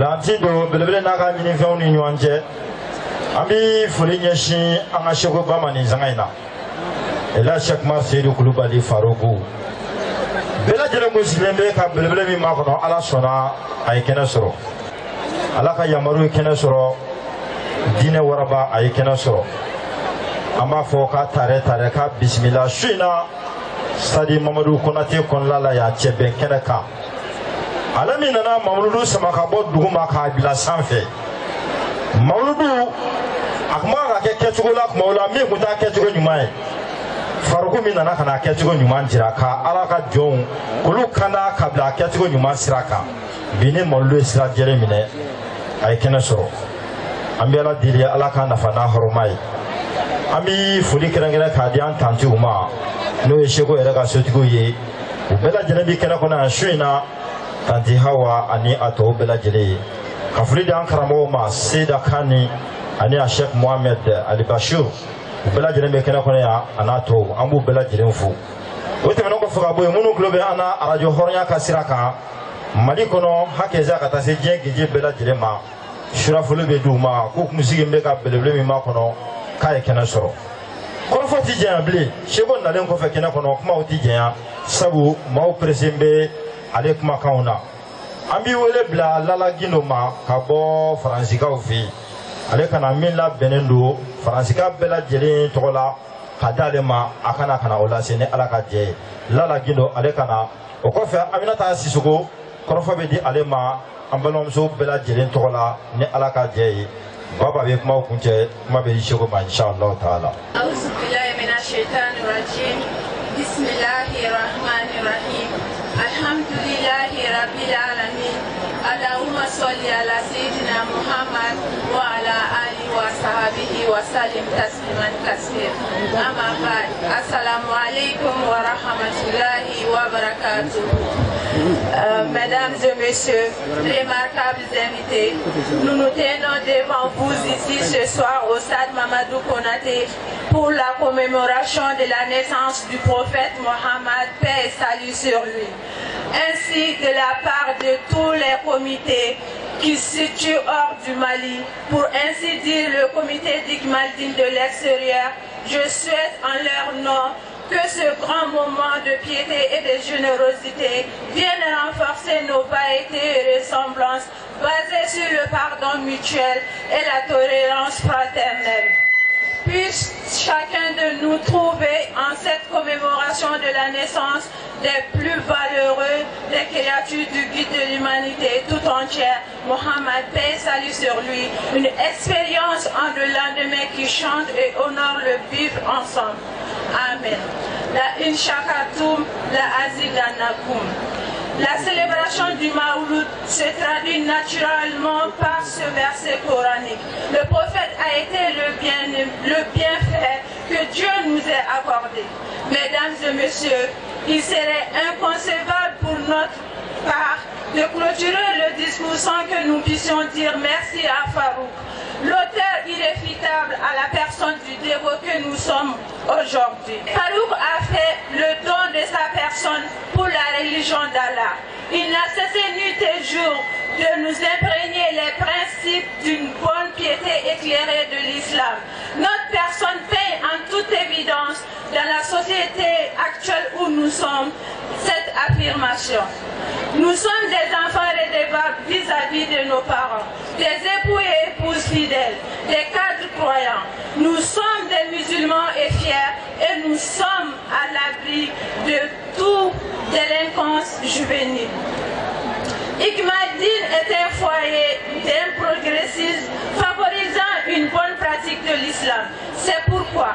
Olanti do belebele naga mini fɛnw ni ɲɔgɔn cɛ an bɛ foli ɲɛsin an ka Seko Bama nin sanga in na Ela Cheikh Umar Seydou Kulubali Faroku bɛɛ lajɛlen kun sigilen bɛ ka belebele min b'a kɔnɔ Ala sɔnna a ye kɛnɛ sɔrɔ Ala ka yamaru ye kɛnɛ sɔrɔ diinɛ waraba a ye kɛnɛ sɔrɔ an b'a fɔ k'a tare k'a bisimila su in na Stade Mamadou Konate kɔnɔna la y'a cɛ bɛn kɛnɛ kan ale min nana Mamudu sama ka bɔ dugu ma k'a bila sanfɛ Mamudu a tun b'a ka kɛ kɛcogo la tuma o la min tun t'a kɛcogo ɲuman ye Faruku min nana ka na kɛcogo ɲuman jira ka Ala ka jɔnw k'olu kanda ka bila kɛcogo ɲuman sira kan bi ni Mamudu ye sira jɛlen minɛ a ye kɛnɛ sɔrɔ an bɛ Ala deli Ala ka nafa n'a hɔrɔma ye an bɛ foli kɛrɛnkɛrɛn k'a di an tantiw ma n'o ye Seko yɛrɛ ka sotigiw ye u bɛɛ lajɛlen bɛ kɛnɛ kɔnɔ yan su in na tanti Hawa ani a tɔw bɛɛ lajɛlen ye ka foli di an karamɔgɔw ma Seyda Kani ani a Sheikh Mohamed Ali Bashir u bɛɛ lajɛlen bɛ kɛnɛ kɔnɔ yan a n'a tɔw an b'u bɛɛ lajɛlen fo o tɛmɛnen kɔfɛ ka bɔ yen minnu tulo bɛ an na arajo hɔrɔnya ka sira kan Mali kɔnɔ hakɛza ka taa se diɲɛ gije bɛɛ lajɛlen ma surafoli bɛ d'u ma k'u kun sigin bɛ ka belebele min b'a kɔnɔ k'a ye kɛnɛ sɔrɔ kɔrɔfɔ ti jɛnya bilen Seko nalen kɔfɛ kɛnɛ kɔnɔ kumaw ti jɛnya sabu maaw presen bɛ ale kumakanw na an b'i wele bila Lala Gindo ma ka bɔ Faransikaw fɛ yen ale kana min labɛnnen don Faransika bɛɛ lajɛlen tɔgɔ la ka d'ale ma a kana o lase ni Ala ka jɛ ye Lala Gindo ale kana o kɔfɛ Aminata Sisoko kɔrɔfɔ bɛ di ale ma an balimamuso bɛɛ lajɛlen tɔgɔ la ni Ala ka jɛ ye Baba bɛ kumaw kuncɛ kuma bɛ di Seko ma inshallah taala A'udhu billahi minash shaitani rajim Bismillahir rahmanir rahim Alhamdulillahi rabbil alamin Allahumma salli ala sayyidina Muhammad wa ala alihi wa sahbihi wa sallim tasliman kaseer amma ba'd assalamu alaikum wa rahmatullahi wa barakatuh Mesdames et messieurs, remarquables invités, nous nous tenons devant vous ici ce soir au stade Mamadou Konaté pour la commémoration de la naissance du prophète Mohammed, paix et salut sur lui, ainsi que de la part de tous les comités qui se situent hors du Mali, pour ainsi dire le comité d'Igmaldine de l'extérieur. Je souhaite en leur nom que ce grand moment de piété et de générosité vienne renforcer nos piétés et ressemblances basées sur le pardon mutuel et la tolérance fraternelle. Puisse chacun de nous trouver en cette commémoration de la naissance des plus valeureux des créatures du guide de l'humanité tout entière, Mohammed, paix et salut sur lui, une expérience en le lendemain qui chante et honore le vivre ensemble. Amen. La Inshakatum, la Azidanakum. La célébration du Maouloud se traduit naturellement par ce verset coranique. Le prophète a été le bienfait que Dieu nous a accordé. Mesdames et messieurs, il serait inconcevable pour notre part de clôturer le discours sans que nous puissions dire merci à Farouk, l'auteur irréfutable à la personne du dévot que nous sommes aujourd'hui. Farouk a fait le don de sa personne pour la religion d'Allah. Il n'a cessé nuit et jour de nous imprégner les principes d'une bonne piété éclairée de l'islam. Notre personne paye en toute évidence dans la société actuelle où nous sommes cette affirmation. Nous sommes des enfants redevables vis-à-vis de nos parents, des époux et épouses fidèles, des cadres croyants. Nous sommes des musulmans et fiers et nous sommes à l'abri de toute délinquance juvénile. Igmaldine est un foyer d'un progressisme favorisant une bonne pratique de l'islam. C'est pourquoi,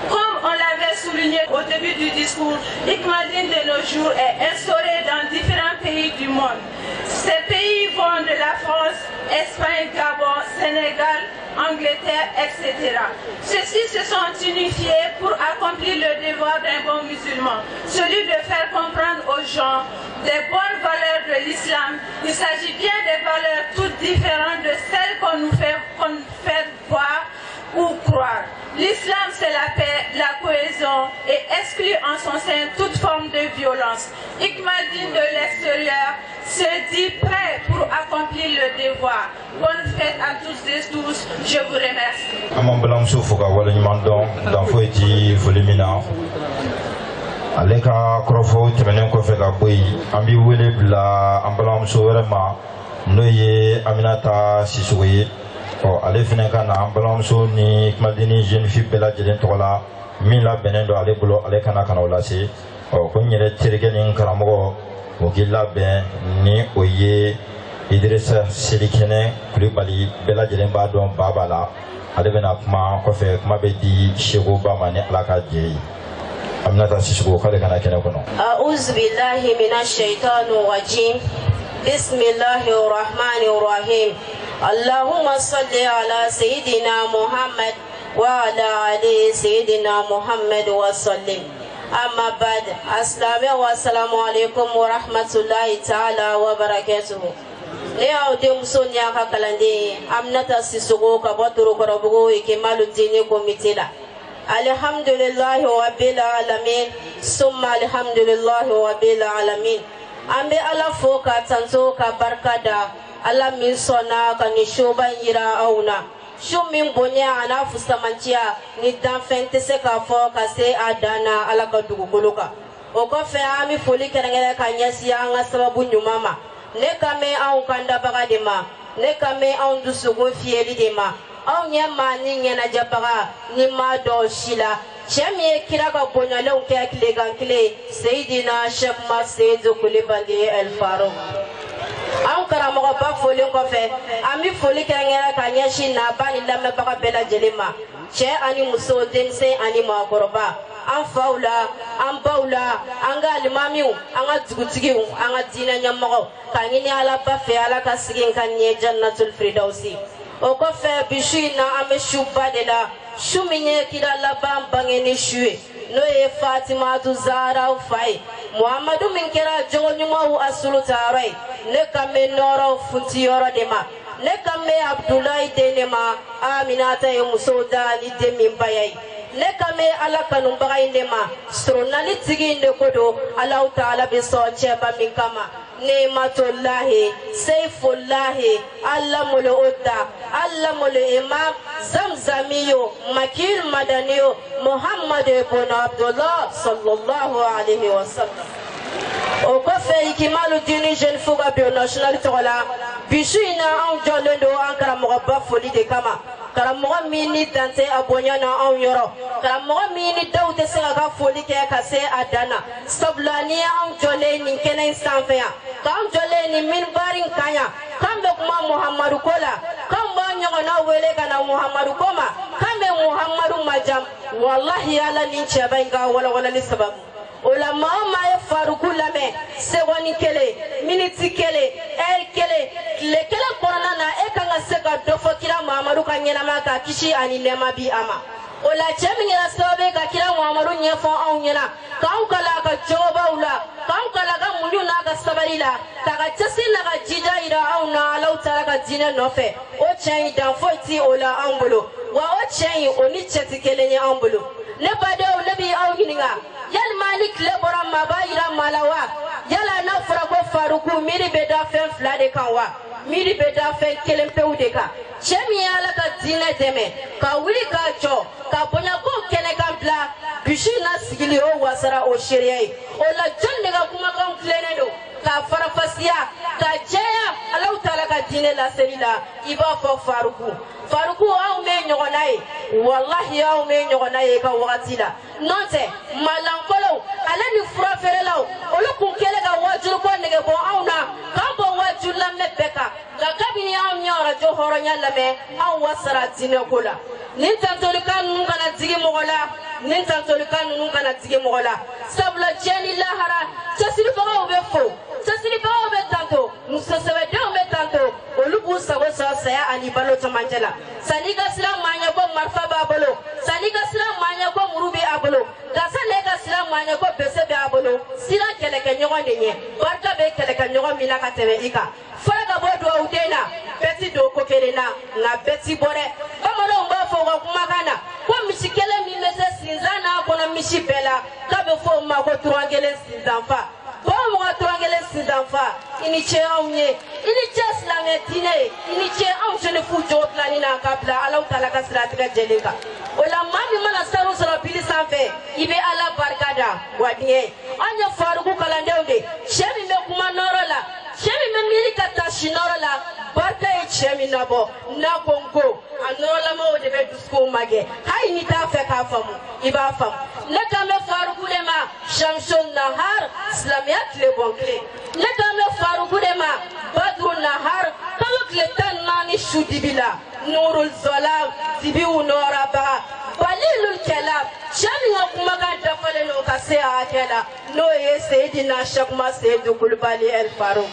comme on l'avait souligné au début du discours, Igmaldine de nos jours est instauré dans différents pays du monde. Ces pays vont de la France, Espagne, Gabon, Sénégal, Angleterre, etc. Ceux-ci se sont unifiés pour accomplir le devoir d'un bon musulman, celui de faire comprendre aux gens des bonnes valeurs de l'islam. Il s'agit bien des valeurs toutes différentes de celles qu'on nous fait voir ou croire. L'islam, c'est la paix, la cohésion, maison et exclut en son sein toute forme de violence. Hikmadine de l'extérieur se dit prêt pour accomplir le devoir. Bonne fête à tous et tous, je vous remercie. Amon Blam Soufoka Walimandon, dans Foueti, Folimina. Aleka Krofo, Temenen Kofeka Boy, Ambi Wille Bla, Ambalam Souverema, Noye, Aminata Sisouye. Ale fana ka na balamuso ni kumadeni jeune fille bɛɛ lajɛlen tɔgɔ la min labɛnnen don ale bolo ale kana kana o lase ko n yɛrɛ terikɛ ni karamɔgɔ o k'i labɛn ni o ye Idrissa Selikɛnɛ Kulibali bɛɛ lajɛlen b'a dɔn ba b'a la ale bɛna kuma kɔfɛ kuma bɛ di Seko ba ma ni Ala ka jɛ ye Aminata Sisoko k'ale kana kɛnɛ kɔnɔ. A'udhu billahi minash shaitanir rajim. Bismillahir rahmanir rahim. Allahumma salli ala Sayyidina Muhammad wa ala ali Sayyidina Muhammad wa sallim. Amma ba'd. Assalamu alaikum wa rahmatullahi ta'ala wa barakatuh. Ne aude musoni aka kalande Aminata Sisoko ka botoro korobugo ikemalu dini komitela. Alhamdulillah rabbil alamin. Summa alhamdulillah rabbil alamin. Ambe ala fo ka tanzo ka barkada ala min sona ka ni shoban yira auna shumin bonya ana fusamantia ni dan fente se ka fo ka se adana ala ka dugukuluka o ko fe ami foli kerengere ka nyasi anga sababu nyumama ne kame au kanda baga de ma ne kame au dusugo fieli de ma au nyama ni nyana jabaga ni ma do shila Chemi kira ka bonya le unke akile gankile Seydina Cheikh Maseydou Kulibali El Farouk. An karamogo ba foli kofe ami foli kerengera ka nyashi na bani lamma baka bela jelema. Che ani muso dense ani makoroba. An faula, an baula, an ga limamiu, an ga dugutigiu, an ga dina nyamogo. Kangini ala ba fe ala ka sigin kan nye Jannatul Firdausi. O kofe bishu na ame shuba de la Shuminye kira laban bangeni shue no ye Fatima tu Zara ufai Muhammadu min kira jongo nyuma u asulu tarai ne kame noro funti yoro dema ne kame Abdullahi denema Aminata ye musoda li demi bayai ne kame ala kanumbaga indema stronali tigi inde kodo Allah Ta'ala biso cheba min kama Neematullahi, Seifullahi, Allamul Udda, Allamul Imam, Zamzamiyo, Makil Madaniyo, Muhammad ibn Abdullah sallallahu alayhi wa sallam. Au café Ikimalu Dini jeune fouga bio national tola, Bishina en jolendo en karamoga folie de kama. Karamoga mini tante abonyana en yoro. Karamoga mini daoute se aga folie ke kase adana. Sablani en jolé ni kenen sanfea. Kam jolé ni min barin kanya. Kam dokuma Muhammadu kola. Kam banyo na wele kana Muhammadu koma. Kame Muhammadu majam. Wallahi ala ni chaba inga wala ni sababu. Ulama ma Faruku lame segoni kele miniti kele kele le kele korona na ekanga seka dofo kira Muhammadu kanyena maka kishi ani lema bi ama ola chemi ngira sobe ka kira Muhammadu nyefo au nyena kaun kala ka joba ula kaun kala ka munyu na ka sabarila taka chasi na ka jija ira au na Allah Ta'ala ka dine nofe o chen dan foiti ola ambulo wa o chen oni cheti kele nya ambulo ne bade o nabi au hininga Yal Malik lebora mabayira malawa yala na fura ko Faruku miri beda fen fla de kanwa miri beda fen kelempe udeka chemi yala ka dine deme ka wuli ka cho ka bonya ko kene kan bla bishi na sigili o wasara o shiriyai o la jonne ga kuma kan klene do ka farafasiya ka jeya Allah Ta'ala ka dine la selila iba fo Faruku au me nyogonaye wallahi au me nyogonaye ka wakati la note malankolo ala ni fura ferelaw olu kun kele ka wajuru ko nege bo auna kan bo wajuru la mebeka ka kabini au nyora jo horonya lame au wasara dine kola nin tantolikan nun kana digi mogola nin tantolikan nun kana digi mogola sabla jeni lahara tasiri baga be fo tasiri baga be tanto musasebe de be tanto olu bu sago saya ani balo tamanjela saniga sila manya ko marfa babolo saniga sila manya ko murubi abolo gasa lega sila manya ko bese be abolo sila keleke nyogo ndenye barka be keleke nyogo mina ka tebe ika faraga bodo udena beti do ko kelena na beti bore bamalo mba fo ko kuma kana ko misikele mi mese sinzana ko kɔnɔ misi bɛɛ la k'a bɛ fɔ o ma ko turankelen sinzanfa bawo mɔgɔ turankelen sinzanfa i ni ce anw ye i ni ce silamɛ diinɛ ye i ni ce anw jeune fu jogo dilanni na k'a bila Alahu Taala ka siratigɛ jɛlen kan o la maa min mana sanu sɔrɔ bili sanfɛ i bɛ Ala barika da wa diɲɛ an ye Faruku kalandenw de cɛ min bɛ kuma nɔrɔ la cɛ min bɛ miiri ka taa si nɔrɔ la barika ye cɛ min nabɔ n'a ko n ko a nɔrɔlamaw de bɛ dusukunw magɛ hali n'i t'a fɛ k'a faamu i b'a faamu ne kan bɛ Faruku de ma Shamsun Nahar silamɛya tile bɔn tile ne kan bɛ Faruku de ma Badru Nahar kalo tile 14 su dibi la Nurul Zolam dibiw nɔrɔbaga Balilul Kalam cɛ min ka kumakan dafalen don ka se a hakɛ la n'o ye Seyidina Sekuma Seyidu Kulubali El Faruk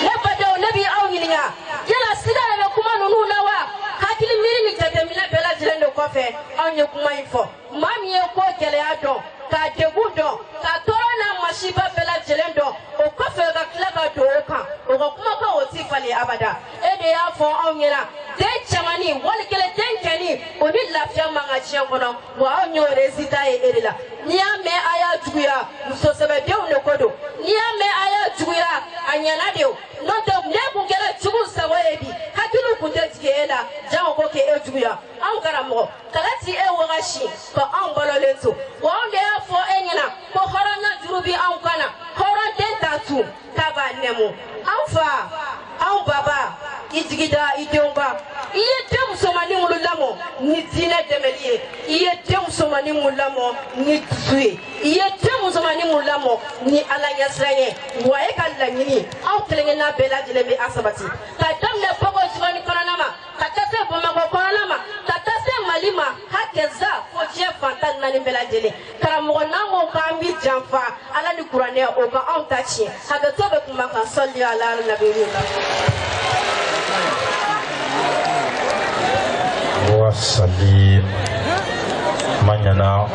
ne badenw ne bɛ aw ɲininka yala sida de bɛ kuma ninnu na wa hakili miiri ni jateminɛ bɛɛ lajɛlen de kɔfɛ anw ye kuma in fɔ maa min ye ko gɛlɛya dɔn ka degun dɔn ka tɔɔrɔ n'a masiba bɛɛ lajɛlen dɔn o kɔfɛ ka tila ka don o kan o ka kumakan o ti falen abada e de y'a fɔ anw ɲɛna den cɛmannin wali kelen den kɛnin o ni lafiya man ka diɲɛ kɔnɔ wa anw y'o résultat ye e de la n'i y'a mɛn a y'a juguya muso sɛbɛdenw de ko don n'i y'a mɛn a y'a juguya a ɲɛna de o n'o tɛ ne kun kɛra jugu sago ye bi hakiliw kun tɛ tigɛ e la jango ko k'e juguya anw karamɔgɔ kala ti e wagasi ka anw balolen to wa anw de y'a fɔ e ɲɛna ko hɔrɔnya juru bi anw kan na hɔrɔn den t'a tun k'a b'a nɛmu anw fa anw baba i jigi da i denw kan i ye den musomanin minnu lamɔ ni diinɛ dɛmɛli ye i ye den musomanin minnu lamɔ ni dusu ye i ye den musomanin minnu lamɔ ni Ala ɲɛsiran ye wa e ka laɲini anw kelenkelenna bɛɛ lajɛlen bɛ a sabati ka daminɛ Bago Jikɔrɔni kɔnɔna ma ka taa se Bamakɔ kɔnɔna ma ka taa se Mali ma hakɛza fo diɲɛ fan 14 bɛɛ lajɛlen karamɔgɔ n'an ko k'an bɛ janfa Ala ni kuranɛ o ka anw ta tiɲɛ hakɛto bɛ kuma kan sɔli ala nabi wasali manyana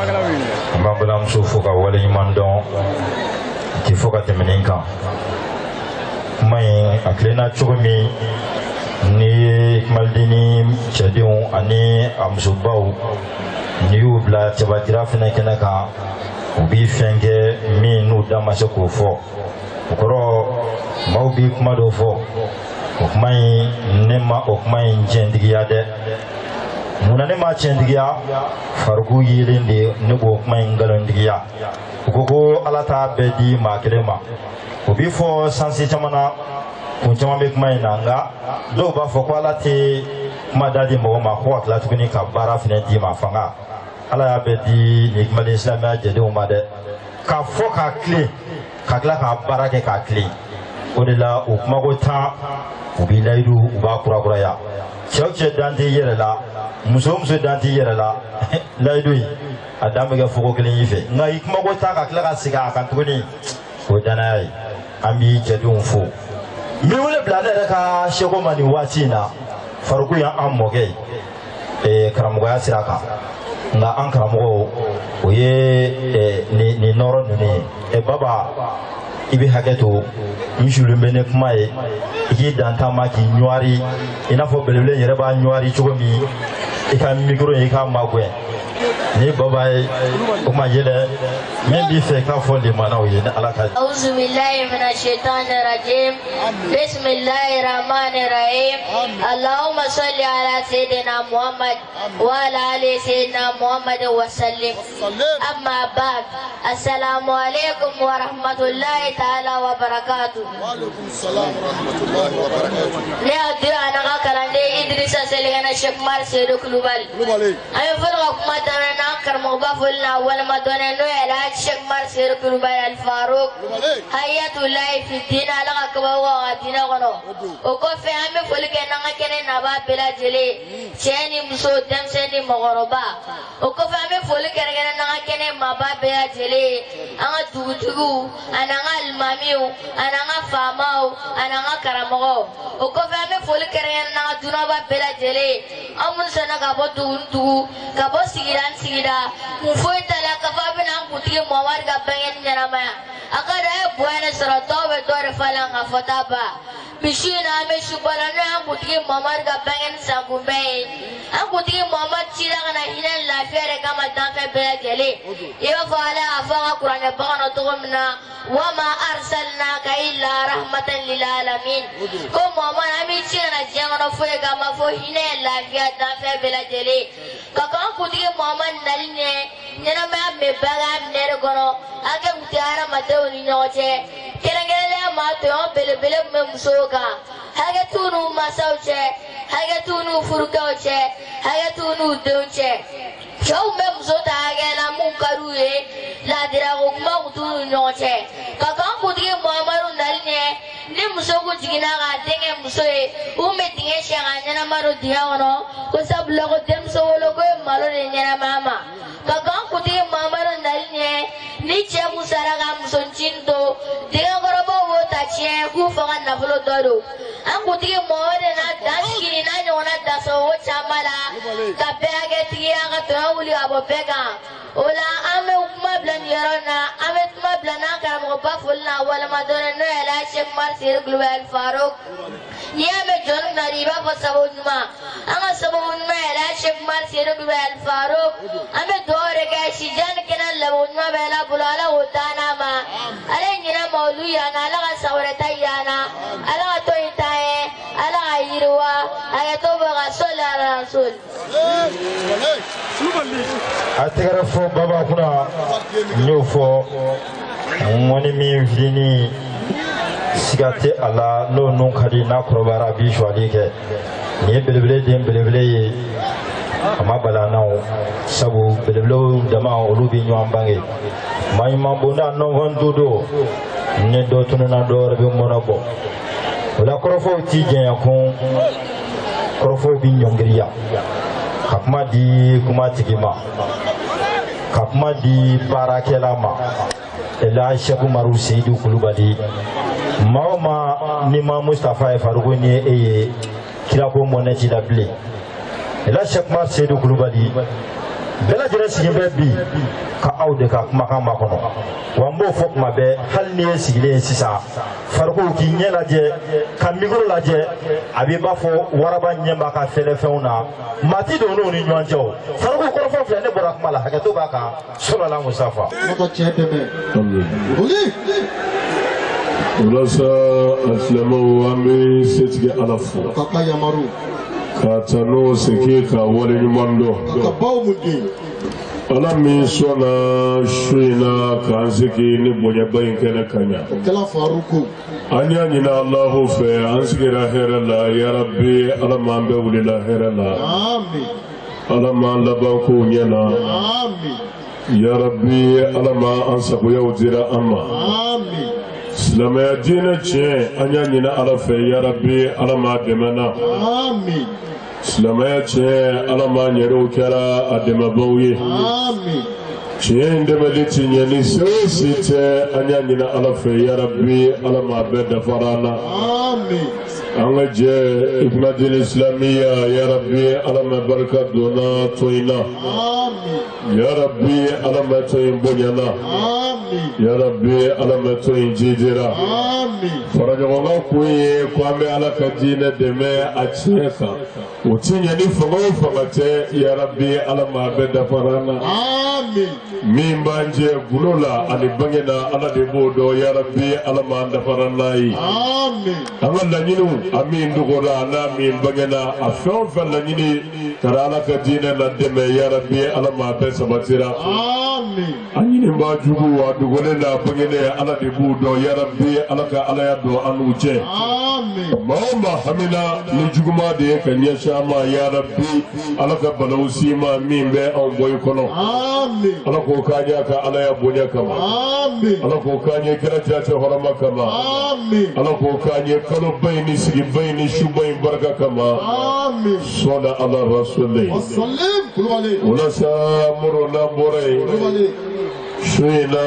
mabula muso fo ka wale ɲuman dɔn ti fo ka tɛmɛnen kan kuma in a tilenna cogo min ni malidini cɛdenw ani a musobaw n'i y'u bila cɛbadira fɛnɛ kɛnɛ kan u b'i fɛn kɛ min n'u da ma se k'o fɔ o kɔrɔ maaw b'i kuma dɔ fɔ o kuma in ne ma o kuma in tiɲɛtigiya dɛ munna ne ma tiɲɛtigiya Faruku yelen de ne b'o kuma in nkalontigiya u ko ko Ala t'a bɛɛ di maa kelen ma o b'i fɔ sansi caman na kun caman bɛ kuma in na nka dɔw b'a fɔ ko Ala tɛ kuma da di mɔgɔ ma ko ka tila tuguni ka baara fana di ma fanga Ala y'a bɛɛ di nin kumalen silamɛya jɛdenw ma dɛ k'a fɔ k'a tilen ka tila k'a baara kɛ k'a tilen o de la o kumako 10 u b'i layidu u b'a kurakuraya cɛ o cɛ dan t'i yɛrɛ la muso o muso dan t'i yɛrɛ la layidu in a dan bɛ kɛ fogo kelen y'i fɛ nka i kumako 10 ka tila ka segin a kan tuguni o ye danaya ye an b'i jɛdenw fo n bɛ wele bila ne yɛrɛ ka seko ma nin waati in na Faruku y'an mɔkɛ ye karamɔgɔya sira kan nka an karamɔgɔ o ye nin nɔrɔ ninnu ye baba i bɛ hakɛ to n sulen bɛ ne kuma ye i k'i dan taama k'i ɲuwari i n'a fɔ belebele yɛrɛ b'a ɲuwari cogo min i ka mikoro in i k'a magɛn ni baba ye o ma yɛlɛ min b'i fɛ k'a fɔ limanaw ye ni Ala ka. Auzu billahi minash shaitani rajim. Bismillahir rahmanir rahim. Allahumma salli ala sayyidina Muhammad wa ala ali sayyidina Muhammad wa sallim. Amma ba'd. Assalamu alaikum wa rahmatullahi ta'ala wa barakatuh. Wa alaikum assalam wa rahmatullahi wa barakatuh. Ne adira anaga kalande Idrissa Seligana Sheikh Mar Seydou Kulubali. Ayo fara kuma tare na karmo ba fulna wal madone no ela Sheikh Mar Seydou Kulubali Al Faruk. Hayatullahi fi din ala ka ba wa dina gono. O ko fe ame fulke na ngakene na ba bela jele. Cheni muso dem seni mogoroba. O ko fe ame fulke na ngakene ma ba bela jele. Anga dugutugu ananga almamiu ananga famau ananga karamogo. O ko fe ame fulke na duna ba bela jele. Amun sana ka bo dugu ka bo sigira mufoi tala ka fa bina kutigi Muhammad ka bangen nyarama akada e buana sara tobe tore falan ka fotaba bishina me shubalana angutigi Muhammad ka bangen sangumbe angutigi Muhammad chira kana hinan lafiya kama tanfe bela jeli iba fala afanga Quran bagana tugumna wama arsalnaka illa rahmatan lil alamin ko Muhammad ami chira jangana fo kama fo hinan lafiya tanfe bela jeli kaka angutigi Muhammad naline nena me baga nere gono ake mutiara mateo ni nyoche kelengele ma to bele me musoka hage tunu masauche hage tunu furukauche hage tunu donche chau me musota hage na munkaruye la dira ko ma tunu nyoche kaka kutigi Muhammadu naline ni musoku jigina ga denge musoe ume tinge shanga nyana maro diawono ko sablo ko demso wolo ko malo ne nyana mama kaka kutigi Muhammadu naline ni che musara ga musonchindo diga gorobo wota che ku faga na folo dodo an kutigi Muhammadu na daskini na nyona daso wo chamala ka bege tiya ga to wuli abo pega ola ame ukma blan yarana ame ukma blana ka mo bafulna wala madona no ala Sheikh Marsir Global Farouk ya me jon nariba fa sabunma anga sabunma ala Sheikh Marsir Global Farouk ame dore ga shijan kenan labunma bela bulala utana ma ale nyina maulu yana ala sawreta yana ala to itae ala ayirwa ala to ba sallallahu rasul atigara fo baba kuna nyofo woni mi fini sigate ala no non kadi na krobara bi shwalike ni belebele dem belebele ama bala nawo sabu belebele dama olubi nyam bangi may mambona no hondudo ne do tunana do rebe monabo wala krofo ti jenya kun krofo bi nyongriya kakuma di kuma tigima kakuma di barakelama ela Sheikh Umaru Seydou Kulubali maoma ni ma Mustafa Farugo ni eye kirako moneti dabli ela Sheikh Umaru Seydou Kulubali bela jere sigebe bi ka awde ka kuma kama kono wambo fok mabe hal ni sigile sisa Farugo ki nyela je ka migro la je abi ba fo waraba nyemba ka fele feuna mati do no ni nwanjo Farugo ko fo fele ne bora kuma la hakato baka sallallahu Mustafa ko cheteme oli ulasa aslamu ambi setge alafu kaka yamaru katano seke ka wale nyumando ka baw mudi ala mi sona shina kanziki ni bonya bayin kana kanya kala Faruku anya nyina Allahu fe ansigira hera la ya rabbi ala mambe wuli la hera la amin ala ma labanku nyana amin ya rabbi ala ma ansabu yawzira amma amin Islamaya dina che anya nyina ala fe ya rabbi ala ma demana amin Islamaya che ala ma nyero kara adema bawi amin che ndemeli tinyani sosite anya nyina ala fe ya rabbi ala ma beda farana amin anga je ibadil islamiyya ya rabbi ala ma baraka dona toina amin ya rabbi ala ma toin bonyana amin ya rabbi ala ma toin jijira amin farajonga kuye kwame ala kadina deme acheka utinya ni fongo fongate ya rabbi ala ma beda farana amin mimbanje gulola ali bangena ala de bodo ya rabbi ala ma ndafarana yi amin anga lanyinu amin dugora na min bangena afon lanyini karala kadina na deme ya rabbi ala ma be sabatira amin anyini ba jugu wa dugole na bangene ala de bodo ya rabbi ala ka ala ya do anuche amin mama hamina ni juguma de kanya shama ya rabbi ala ka balawsima min be on boy kono amin ala ko kanya ka ala ya bonya kama amin ala ko kanya kirata ta horama kama amin ala ko kanya kalo bayni sigi bayni shubayn baraka kama amin soda ala rasulillah wasallam kulwale wala sa murona boray kulwale shina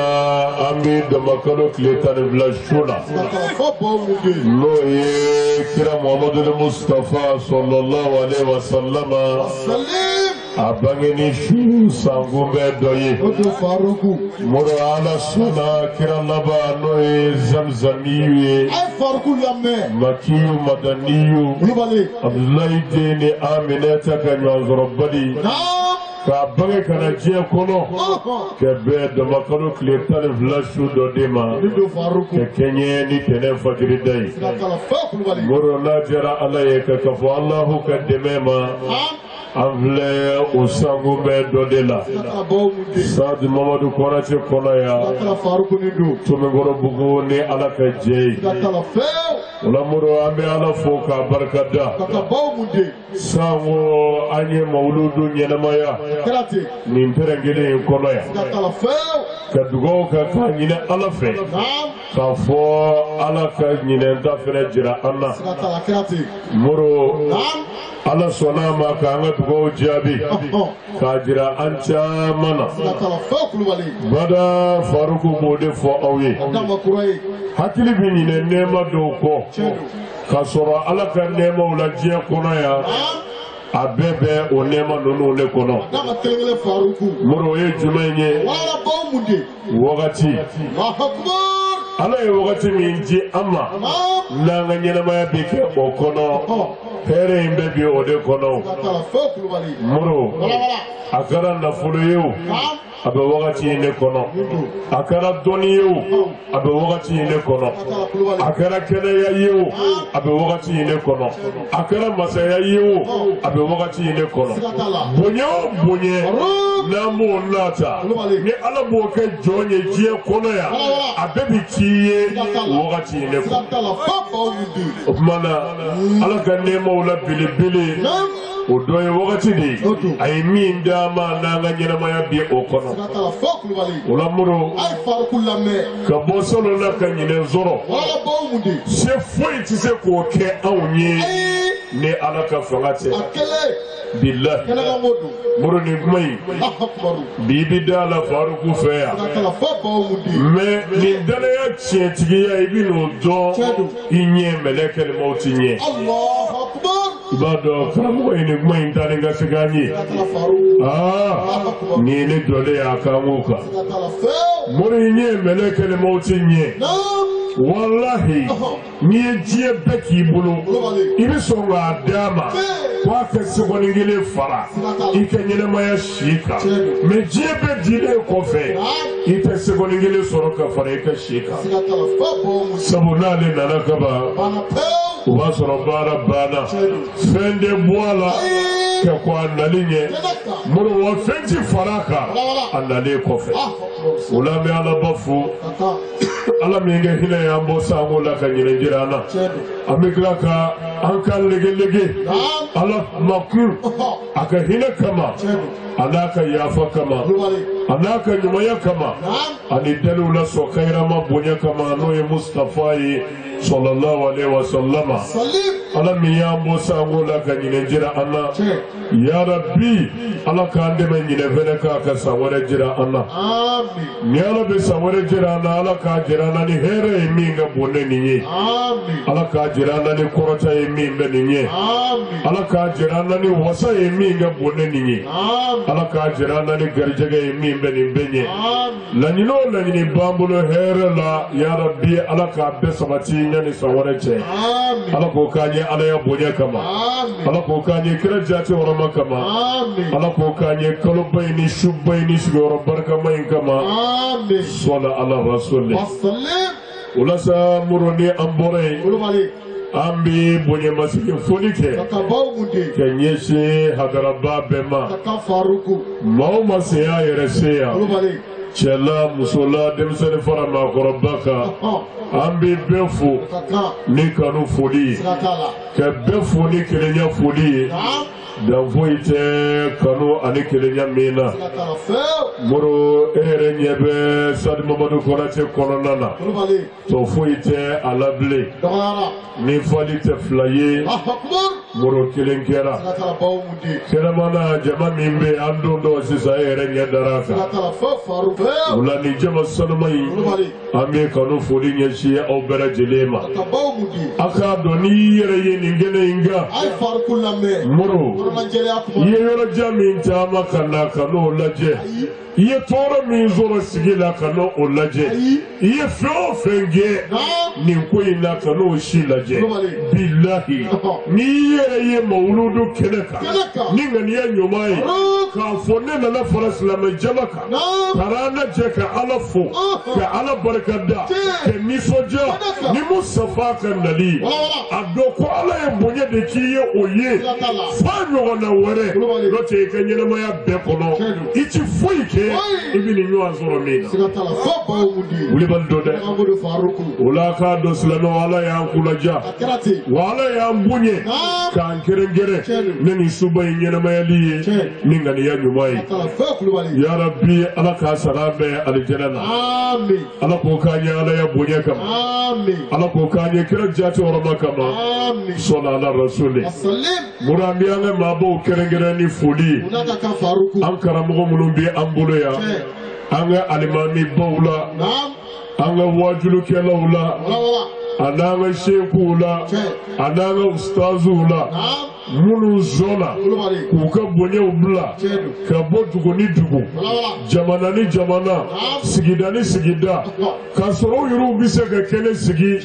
ambi de makalo kletan village shuna kaka fo baw mudi lo ye kira muhammad mustafa sallallahu alaihi wasallam wasallam abangeni shu sangumbe doye Odo Faruku. moro ala sona kira laba noe zamzamiye Ay Faruku Lamme. makiyu madaniyu Kulubali. abdullahi dene aminata kanywanzorobadi Naam. ka bange kana jiya kono ke be damakalo kletal flashu dodema Odo Faruku. ke kenye ni tene fajiri dai Kala fa kulubali. moro na jara ala ye ka kafo allahu ka demema anvle usangu be dodela Kala bawo mude. Sadi Mamadou Konache Konaya Kala Faruku ni do. Tumengoro Bugu ni ala ka jey Kala fa. Ulamuro ambe ala foka barkada Kala bawo mude. Sango anye mauludu nyenamaya Kala te. ni mperengede Konaya Kala fa. Kadugo ka nyine ala fe Naam. ka fo ala ka nyine nta fere jira anna Kala kala te. muro Naam. ala sona ma ka nga dugo jabi ka jira ancha mana Kala fa kulubali. bada faruku mode fo awye Dama kurai. hakili bi nyine nema do ko Chedo. ka soro ala ka nema wala jiya kono ya Naam. abebe o nema nunu le kono Dama telengele Faruku. muro ye jumenye Wala bawo mude. wakati Allahu Akbar. ala ye wakati min ji ama Naam. na nga nyenama bi ke o kono pere imbe bi o de kono Kala fa kulubali. muro Wala wala. akara nafolo yewu Naam. abe wakati ne kono akara doni yewu abe wakati ne kono Kala kulubali. akara kɛnɛya yewu abe wakati ne kono akara masaya yewu abe wakati ne kono bonya o bonya n'an b'o nata ni ala b'o kɛ jɔn ye diɲɛ kɔnɔ yan a bɛɛ bi k'i ye wakati ne kono Kala fa bawo mude. o tuma na ala ka nɛɛmaw la belebele Naam. o dɔ ye wagati de ye a ye min d'a ma n'an ka ɲɛnamaya bi o kɔnɔ Kala fa kulubali. o la muru Ay Faruku Lamme. ka bɔ salon na ka ɲinɛ sɔrɔ Wala bawo mude. se foyi tɛ se k'o kɛ anw ye Ay. ni ala ka fanga tɛ Akele. bilahi Kala ka modu. muru ni kuma in Allahu Akbar. bi bi da la faruku fɛ yan Kala fa bawo mude. mɛ nin danaya tiɲɛtigiya i bi n'o dɔn i ɲɛ mɛlɛkɛlimaw ti ɲɛ Allahu Akbar. i b'a dɔn karamɔgɔ ye nin kuma in ta ni ka se k'an ye Kala Faruku. ni ye ne dɔlen y'a kan o kan Kala fa. muru i ɲɛ mɛlɛkɛlimaw ti ɲɛ Naam. walahi n'i ye diɲɛ bɛɛ k'i bolo Kulubali. i bɛ sɔn k'a d'a ma k'a kɛ sekonin kelen fara i ka ɲɛnamaya si kan mɛ diɲɛ bɛɛ dilen kɔfɛ i tɛ sekonin kelen sɔrɔ ka fara i ka si kan Kala fa bawo mude. sabu n'ale nana kaban Bana pew. o b'a sɔrɔ baara banna fɛn de bɔ a la kɛ ko a nali ɲɛ muru wa fɛn ti fara a kan a nalen kɔfɛ o la n bɛ alaba fo Kaka. ala min kɛ hinɛ y'an bɔ sango la ka ɲinɛ jira an na Chedo. an bɛ tila ka an ka legelege Naam. ala makun a ka hinɛ kama Chedo. a n'a ka yafa kama Kulubali. a n'a ka ɲumanya kama Naam. ani daliw la sɔn kayirama bonya kama n'o ye mustafa ye sallallahu alaihi wa sallama Salim. ala min y'an bɔ sango la ka ɲinɛ jira an na Chedo. ya rabbi ala k'an dɛmɛ ɲinɛ fɛnɛ k'a ka san wɛrɛ jira an na Amin. ni ala bɛ san wɛrɛ jira an na ala k'a jira an na ni hɛrɛ ye min ka bon ne nin ye Amin. ala k'a jira an na ni kɔrɔta ye min bɛ nin ye Amin. ala k'a jira an na ni wasa ye min ka bon ne nin ye Amin. ala k'a jira an na ni garijɛgɛ ye min bɛ nin bɛ ɲɛ Amin. laɲini o laɲini b'an bolo hɛrɛ la ya rabbi ala k'a bɛɛ sabati yanni san wɛrɛ cɛ Amin. ala k'o k'an ye ala ya bonya kama Amin. ala k'o k'an ye kira jati hɔrɔma kama Amin. ala k'o k'an ye kaloba in ni suba in ni sigiyɔrɔ barikama in kama Amin. sɔla ala rasuli Wasalim. o la sa muru ni an bɔra yen Kulubali. an bɛ bonyamasegin foli kɛ Kaka bawo mude. ka ɲɛsin hadaraba bɛɛ ma Kaka Faruku. maa o ma se y'a yɛrɛ se yan Kulubali. cɛla musola denmisɛnnin fara maakɔrɔba kan an bɛ bɛɛ fo Kaka. ni kanu foli ye Kala. ka bɛɛ fo ni kelenya foli ye Naam. dan foyi tɛ kanu ani kelenya min na Kala fa. muru e yɛrɛ ɲɛ bɛ sadi mamadu kɔnate kɔnɔna na Kulubali. tɔ foyi tɛ a la bilen Dɔgɔyara. ni fali tɛ fila ye Allahu Akbar. moro kelen kɛra kɛnɛ mana jama min bɛ an don dɔ sisan e yɛrɛ ɲɛ dara kan o la ni jama sanuma in an bɛ kanu foli ɲɛsin aw bɛɛ lajɛlen ma a k'a dɔn n'i yɛrɛ ye nin kɛnɛ in kan moro i ye yɔrɔjan min taama ka na ka n'o lajɛ i ye tɔɔrɔ min sɔrɔ sigi la ka n'o lajɛ i ye fɛn o fɛn kɛ nin ko in na ka n'o si lajɛ bilahi n'i yɛrɛ ye mawuludu kɛnɛ kan ni ŋaniya ɲuman ye k'a fɔ ne nana fara silamɛ jama kan ka an lajɛ ka ala fo ka ala barikada ka nisɔndiya ni Musafa ka nali a dɔn ko ala ye bonya de k'i ye o ye f'a ɲɔgɔnna wɛrɛ n'o tɛ i ka ɲɛnamaya bɛɛ kɔnɔ i ti foyi kɛ i bɛ nin ɲɔgɔn sɔrɔ min na wulibali dɔ dɛ o la k'a dɔn silamɛw ala y'an kulaja wa ala y'an bonya k'an kɛrɛnkɛrɛn ne ni suba in ɲɛnamayali ye ni ŋaniya ɲuman ye ya rabbi ala k'a sara bɛɛ alijɛnɛ na ala k'o k'an ye ala ya bonya kama ala k'o k'an ye kira jati hɔrɔma kama sɔnna ala rasuli mura an bɛ an ka maabaw kɛrɛnkɛrɛn ni foli an karamɔgɔ minnu bɛ an bolo yan an ka alimami baw la an ka wajulukɛlaw la a n'an ka sekuw la a n'an ka ustazuw la minnu zɔnna k'u ka bonyaw bila ka bɔ dugu ni dugu jamana ni jamana sigida ni sigida k'a sɔrɔ u yɛrɛw bɛ se ka kɛnɛ sigi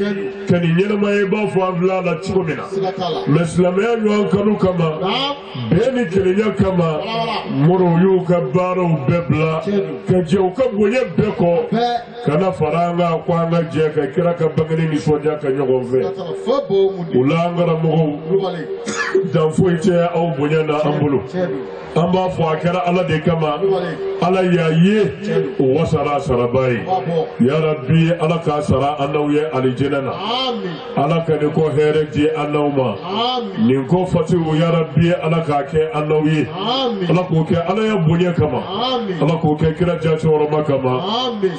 ka nin ɲɛnamaya i b'a fɔ an filɛ a la cogo min na mɛ silamɛya ɲɔgɔn kanu kama bɛɛ ni kelenya kama moro y'u ka baaraw bɛɛ bila ka jɛ u ka bonya bɛɛ kɔ kana fara an kan ko an ka jɛ ka kira ka bangeni nisɔndiya ka ɲɔgɔn fɛ o la an karamɔgɔw dan foyi tɛ aw bonya na an bolo an b'a fɔ a kɛra ala de kama ala y'a ye o wasara a saraba ye ya rabbi ala k'a sara an n'aw ye alijɛnɛ na ala ka nin ko hɛrɛ di an n'aw ma nin ko fatiw ya rabbi ala k'a kɛ an n'aw ye ala k'o kɛ ala ya bonya kama ala k'o kɛ kira jati hɔrɔma kama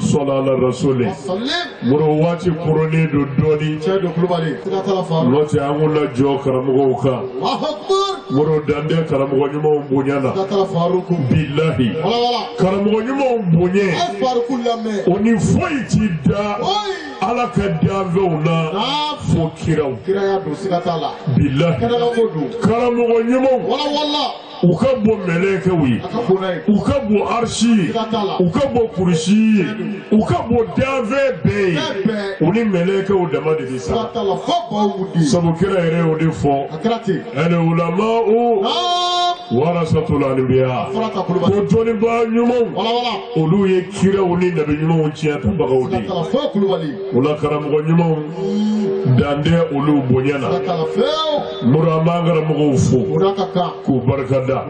sɔla ala rasuli moro waati koronnen don dɔɔni n'o tɛ an k'u lajɔ karamɔgɔw kan moro dande karamɔgɔ ɲumanw bonya na bilahi karamɔgɔ ɲumanw bonya o ni foyi ti da ala ka danfɛnw na fo kiraw bilahi karamɔgɔ ɲumanw u ka bɔ mɛlɛkɛw ye u ka bɔ arsi ye u ka bɔ kurusi ye u ka bɔ danfɛn bɛɛ ye u ni mɛlɛkɛw dama de bɛ sa sabu kira yɛrɛ y'o de fɔ ɛnɛ ulama'u warasatul anbiya ko dɔnnibaa ɲumanw olu ye kiraw ni nabi ɲumanw tiɲɛtabagaw de ye o la karamɔgɔ ɲumanw dande olu bonya na muru an b'an karamɔgɔw fo k'u barikada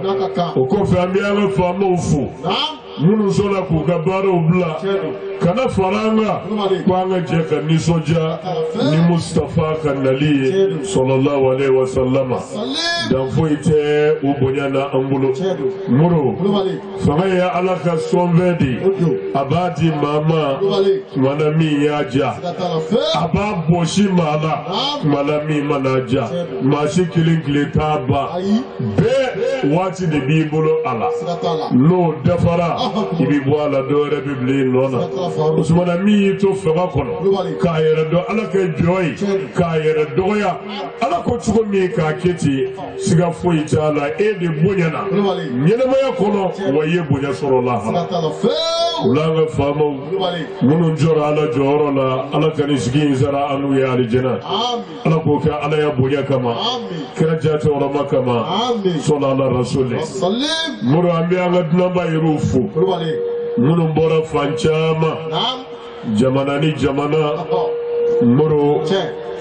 o kɔfɛ an bɛ an ka faamaw fo minnu sɔnna k'u ka baaraw bila kana fara an kan ko an ka jɛ ka nisɔndiya ni Mustafa ka nali ye sallallahu alaihi wa sallama dan foyi tɛ o bonya na an bolo muru fanga ye ala ka sɔnfɛn de a b'a di maa ma tuma na min y'a ja a b'a bɔsi maa la tuma na min mana ja maa si kelen tile t'a ban bɛɛ waati de b'i bolo a la n'o dafara i bɛ bɔ a la dɔ wɛrɛ bɛ bila i nɔ na o sumana min y'i to fanga kɔnɔ k'a yɛrɛ dɔn ala kɛ jɔn ye k'a yɛrɛ dɔgɔya ala ko cogo min k'a kɛ ten siga foyi t'a la e de bonyana ɲɛnamaya kɔnɔ wa i ye bonya sɔrɔ lahara o la an ka faamaw minnu jɔra ala jɔyɔrɔ la ala ka nin sigi in sara an n'u ye alijɛnɛ ala k'o kɛ ala ya bonya kama kira jati hɔrɔma kama sɔla ala rasuli muru an bɛ an ka dunanba yɛrɛw fo minnu bɔra fan caman jamana ni jamana muru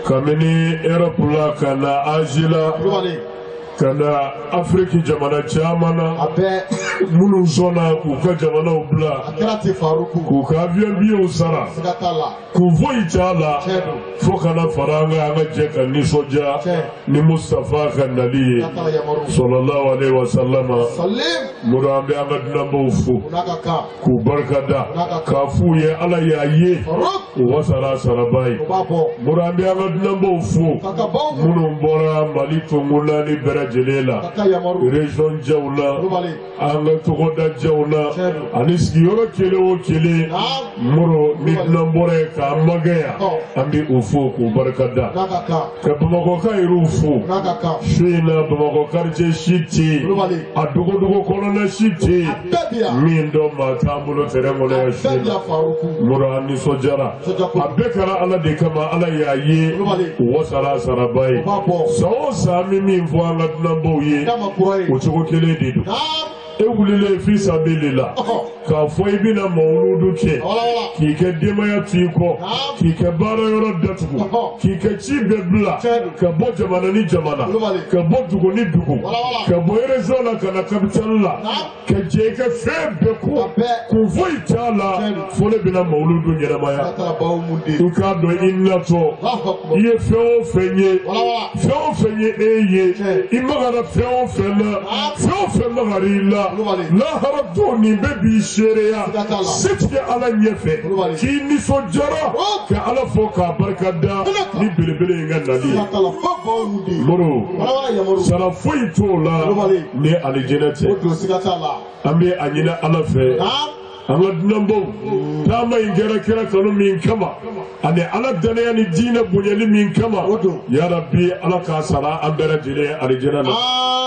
kabini Europe la ka na Asie la kana Afrique jamana chamana munu zona kuka jamana ubla kuka avion usara kuvoitala fokana faranga anga jeka ni soja ni Mustafa Kanali sallallahu alaihi wasallam murambe anga dunamba ufu kubarkada kafuye ala yaye wasara sarabai murambe anga dunamba ufu munu mbora malito ngulani berajelela region jawla anga togoda jawla aniski yoro kele o kele muro nidnambore ka magaya ambi ufu kubarkada ka Bamako ka irufu shina Bamako karje shiti adugo kolona shiti mindo matambulo teremola ya shina murani sojara abekara ala de kama ala yaye wasara sarabai so sami mimvo anga tunamboye uchuko kele didu ewulile fi sabilillah ka fo ibina mawludu ke ki ke demaya tiko ki ke bara yoro datugo ki ke chibebla ka bo jamana ni jamana ka bo dugo ni dugo ka bo rezona kana kapitalla ka je ka febe ku fo itala fo le bina mawludu nyamaya ka do innato ye feo fenye eye imagara feo fena harila la haradoni bebi sheria sitke ala nyefe ki ni sojara ka ala foka barkada ni bilibili nganali moro sara foi tola ni alijenete ambe anyina ala fe amad nambo tama ingera kira kanu min kama ane ala dane ni dina bunyali min kama ya rabbi ala ka sara ambere dile alijana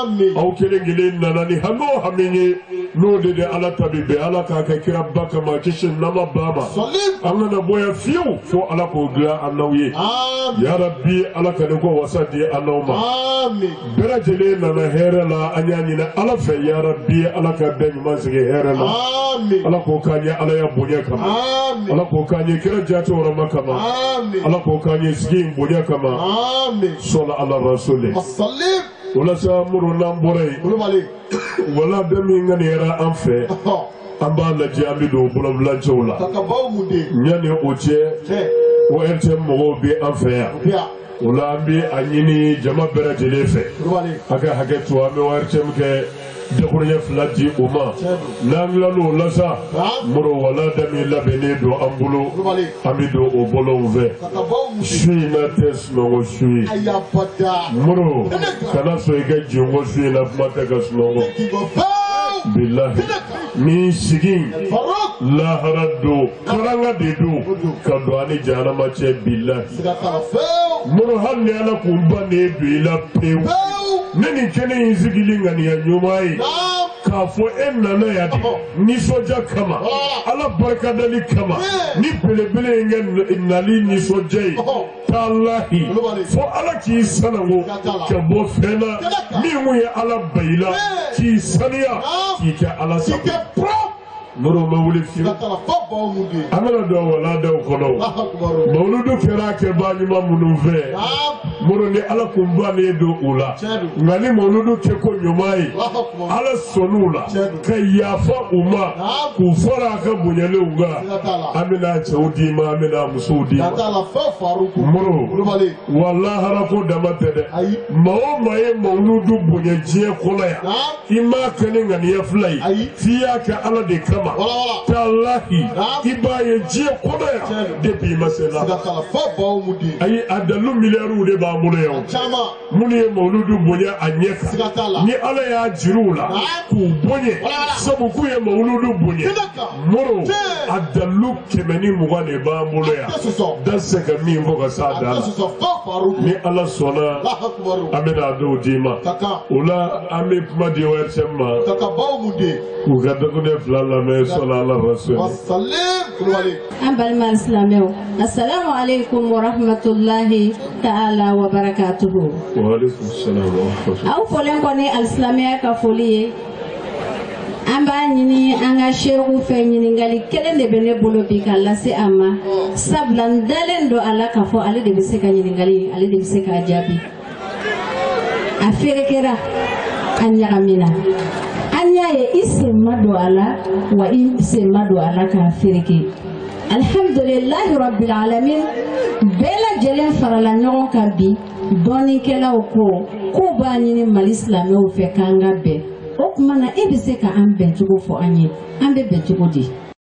amin au kele ngile nanani hano haminye no de ala tabibe ala ka kira baka ma kishin nama baba amana boya fiu fo ala ko gla anawiye ya rabbi ala ka ko wasadi anoma amin bere dile nana herala anyani na ala fe ya rabbi ala ka ben masige herala amin ala ko kanya ala ya bunya kama amin ala ko kanya kira jato rama kama amin ala ko kanya sigin bunya kama amin sala ala rasul sallim wala samuru nambore wala demi ngani era anfe amba la jambi do bulam la jawla nyane oche o erte mo be anfe ya wala ambi anyini jama bera jelefe aga hagetu ame warte mke dekurnya flati uma namlalo lasa muro wala dami labene do ambulo amido obolo uve shui na tes no shui muro kana so ege jingo shui na mata gasno billahi ni sigin la harado karanga dedu kado ani jana mache billahi muro hanne ala kumba ne bila peu nani kene inzigilinga ni ya nyumai kafo enna ya di ni soja kama ala barkadali kama ni belebele ngali ni sojai tallahi fo ala ki sanawo ke bo fena mi mu ya ala bayla ki saniya ki ka ala sabu moro mawuli fi amana do wala do kono mawludu kera ke bani mamunu ve moro ni ala kumba ne do ula ngani mawludu ke ko nyomai ala sonula kayafa uma ku fara ka bunyale unga amina chaudi ma amina musudi moro wallahi harako damatede mawo maye mawludu bunyaje kola ya ima kene ngani ya fly fiya ka ala de kama tallahi ibaye je koda debi masela ayi adalu miliaru de ba mulo yo muni mawludu bonya anyeka ni ala ya jirula ku bonye sabu ku ye mawludu bonye moro adalu kemeni mugane ba mulo ya danse ka mi mboga sada ni ala sona amena do dima ula ame puma di werchema ku gadako de flala me sola ala rasul ambal islameo assalamu alaikum wa rahmatullahi ta'ala wa barakatuhu wa alaikum assalam wa rahmatullahi au folen ko ni islamia ka folie amba nyini anga shehu fe nyini ngali kelen de bene bolo bi kala se ama sablan dalen do ala ka fo ale de biseka nyini ngali ale de biseka jabi a ferekera an ɲagamina an y'a ye i sen ma don a la wa i sen ma don a la k'a fereke alhamdulilahi rabbil alamin bɛɛ lajɛlen farala ɲɔgɔn kan bi dɔɔninkɛlaw ko k'u b'a ɲini mali silamɛw fɛ k'an ka bɛn o tuma na e bɛ se ka an bɛn cogo fɔ an ye an bɛ bɛn cogo di